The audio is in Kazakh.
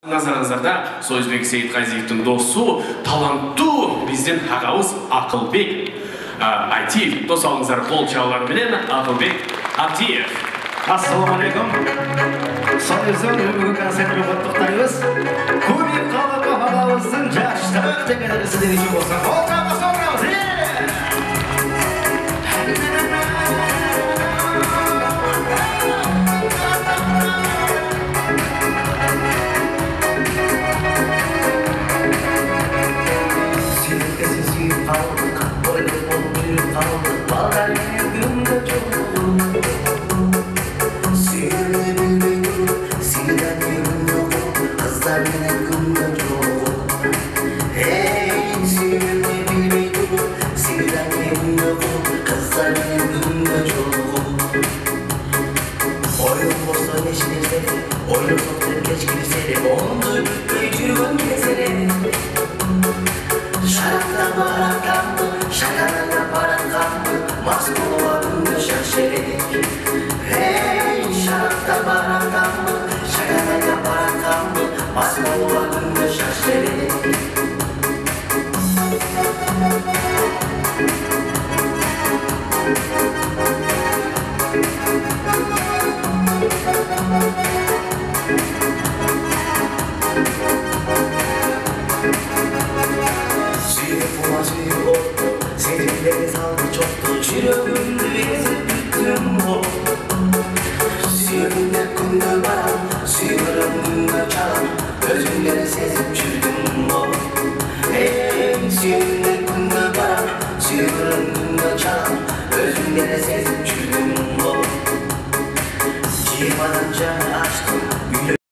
Назарыңыздарда Сөзбек Сейітқазиевтің досы, таланттуу биздин агабыз Акылбек Атиев. Дос алыңыздар кол чабуулар менен Акылбек Атиев. Ассалаумағалейкум. Соныңыздан бүгінгі концертпен құттықтаймыз. Көмек қалып ағабыздың жаштық дегенді сіздер үшін болсын. Қолдамыз. Suyumun yakında var, suyumun yakında çal.